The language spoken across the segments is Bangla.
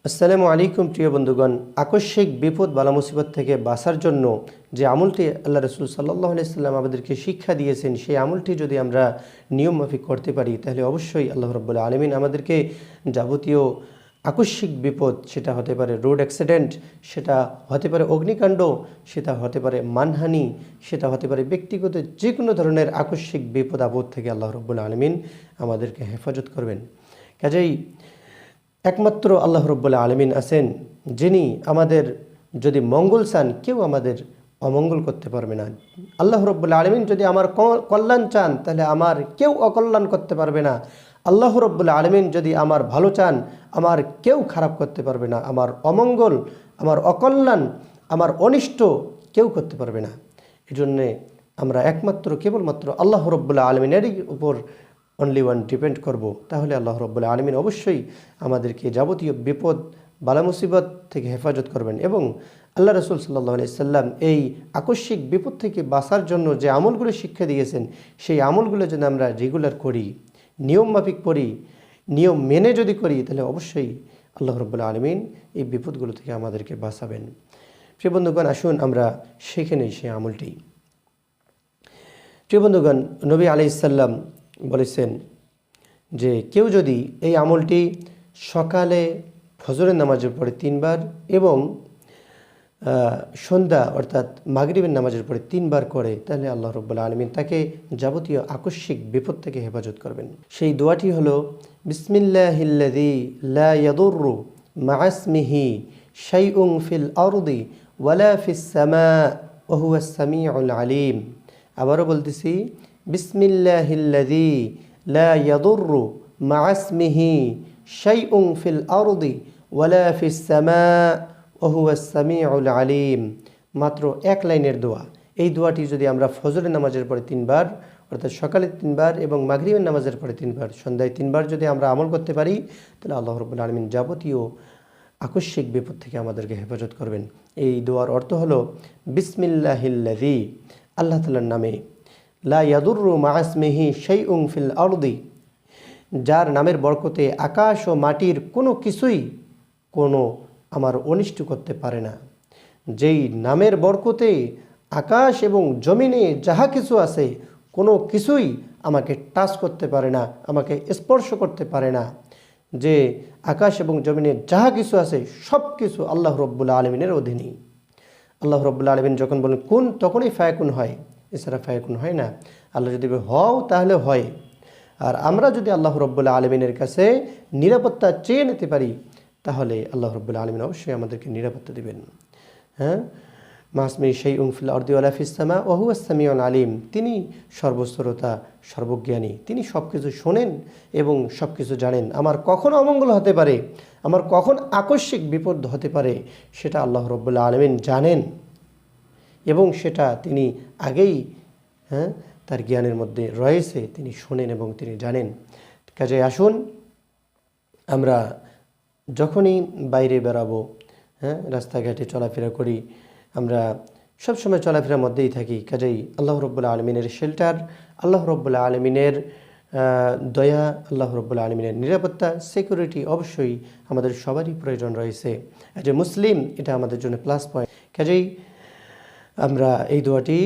আসসালামু আলাইকুম প্রিয় বন্ধুগণ, আকস্মিক বিপদ বালা মুসিবত থেকে বাঁচার জন্য যে আমলটি আল্লাহ রসুল সাল্লাল্লাহু আলাইহি সাল্লাম আমাদেরকে শিক্ষা দিয়েছেন, সেই আমলটি যদি আমরা নিয়মমাফিক করতে পারি তাহলে অবশ্যই আল্লাহ রাব্বুল আলামিন আমাদেরকে যাবতীয় আকস্মিক বিপদ, সেটা হতে পারে রোড অ্যাক্সিডেন্ট, সেটা হতে পারে অগ্নিকাণ্ড, সেটা হতে পারে মানহানি, সেটা হতে পারে ব্যক্তিগত যে কোনো ধরনের আকস্মিক বিপদ আপদ থেকে আল্লাহ রাব্বুল আলামিন আমাদেরকে হেফাজত করবেন। কাজেই একমাত্র আল্লাহ রাব্বুল আলামিন আছেন যিনি আমাদের যদি মঙ্গল চান, কেউ আমাদের অমঙ্গল করতে পারবে না। আল্লাহ রাব্বুল আলামিন যদি আমার কল্যাণ চান, তাহলে আমার কেউ অকল্যাণ করতে পারবে না। আল্লাহ রাব্বুল আলামিন যদি আমার ভালো চান, আমার কেউ খারাপ করতে পারবে না। আমার অমঙ্গল, আমার অকল্যাণ, আমার অনিষ্ট কেউ করতে পারবে না। এজন্যে আমরা একমাত্র কেবলমাত্র আল্লাহ রাব্বুল আলামিনেরই উপর অনলি ওয়ান ডিপেন্ড করব। তাহলে আল্লাহ রাব্বুল আলামিন অবশ্যই আমাদেরকে যাবতীয় বিপদ বালা মুসিবত থেকে হেফাজত করবেন। এবং আল্লাহ রসুল সাল্লাল্লাহু আলাইহি সাল্লাম এই আকস্মিক বিপদ থেকে বাঁচার জন্য যে আমলগুলো শিক্ষা দিয়েছেন, সেই আমলগুলো যদি আমরা রেগুলার করি, নিয়ম মাফিক করি, নিয়ম মেনে যদি করি, তাহলে অবশ্যই আল্লাহ রাব্বুল আলামিন এই বিপদগুলো থেকে আমাদেরকে বাঁচাবেন। প্রিয় বন্ধুগণ, আসুন আমরা শিখে নিই সেই আমলটি। প্রিয় বন্ধুগণ, নবী আলাইহিস সালাম বলেছেন যে কেউ যদি এই আমলটি সকালে ফজরের নামাজের পরে 3 বার এবং সন্ধ্যা অর্থাৎ মাগরিবের নামাজের পরে 3 বার করে, তাহলে আল্লাহ রাব্বুল আলামিন তাকে যাবতীয় আকস্মিক বিপদ থেকে হেফাজত করবেন। সেই দোয়াটি হলো বিসমিল্লাহিল্লাযী লা ইয়াদুররু মা'a ইসমিহি শাইউন ফিল আরদি ওয়ালা ফিস সামা ওয়া হুয়াস সামিউল আলিম। আবারও বলতেছি, বিসমিল্লাহিল্লাযী লা ইয়াদুররু মা'a ইসমিহি শাইউন ফিল আরদি ওয়ালা ফিস সামা ওয়া হুয়াস সামিউল আলিম। মাত্র 1 লাইনের দোয়া। এই দোয়াটি যদি আমরা ফজরের নামাজের পরে 3 বার অর্থাৎ সকালে 3 বার এবং মাগরিবের নামাজের পরে 3 বার, সন্ধ্যায় 3 বার যদি আমরা আমল করতে পারি, তাহলে আল্লাহ রাব্বুল আলামিন যাবতীয় আকস্মিক বিপদ থেকে আমাদেরকে হেফাজত করবেন। এই দোয়ার অর্থ হলো বিসমিল্লাহিল্লাযী, আল্লাহ তাআলার নামে, লা ইয়াদুররু মা'a ইসমিহি শাইউন ফিল আরদি, যার নামের বরকতে আকাশ ও মাটির কোনো কিছুই কোনো আমার অনিষ্ট করতে পারে না। যেই নামের বরকতে আকাশ এবং জমিনে যাহা কিছু আছে, কোনো কিছুই আমাকে টাচ করতে পারে না, আমাকে স্পর্শ করতে পারে না। যে আকাশ এবং জমিনে যাহা কিছু আছে, সব কিছু আল্লাহ রাব্বুল আলামিনের অধীনে। আল্লাহ রাব্বুল আলামিন যখন বলেন কুন, তখনই ফায়াকুন হয়, এছাড়া ফায়াকুন হয় না। আল্লাহ যদি হও, তাহলে হয়। আর আমরা যদি আল্লাহ রাব্বুল আলামিনের কাছে নিরাপত্তা চেয়ে নিতে পারি, তাহলে আল্লাহ রাব্বুল আলামিন অবশ্যই আমাদেরকে নিরাপত্তা দিবেন। হ্যাঁ, মাসমি শাইউন ফিল আরদি ওয়ালা ফিস সামা ওয়া হুয়াস সামিউল আলিম। তিনি সর্বশ্রোতা, সর্বজ্ঞানী। তিনি সব কিছু শোনেন এবং সব কিছু জানেন। আমার কখন অমঙ্গল হতে পারে, আমার কখন আকস্মিক বিপদ হতে পারে, সেটা আল্লাহ রাব্বুল আলামিন জানেন এবং সেটা তিনি আগেই তার জ্ঞানের মধ্যে রয়েছে, তিনি শোনেন এবং তিনি জানেন। কাজে আসুন আমরা যখনই বাইরে বেরাবো, রাস্তাঘাটে চলাফেরা করি, আমরা সবসময় চলাফেরার মধ্যেই থাকি। কাজেই আল্লাহ রাব্বুল আলামিনের শেল্টার, আল্লাহ রাব্বুল আলামিনের দয়া, আল্লাহ রাব্বুল আলামিনের নিরাপত্তা, সিকিউরিটি অবশ্যই আমাদের সবারই প্রয়োজন রয়েছে। অ্যাজ এ মুসলিম এটা আমাদের জন্য প্লাস পয়েন্ট। কাজেই আমরা এই দোয়াটি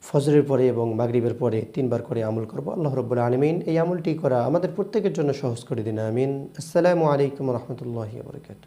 ফজরের পরে এবং মাগরিবের পরে 3 বার করে আমল করব। আল্লাহ রাব্বুল আলামিন এই আমলটি করা আমাদের প্রত্যেকের জন্য সহজ করে দিন, আমিন। আসসালামু আলাইকুম ওয়া রাহমাতুল্লাহি ওয়া বারাকাতুহু।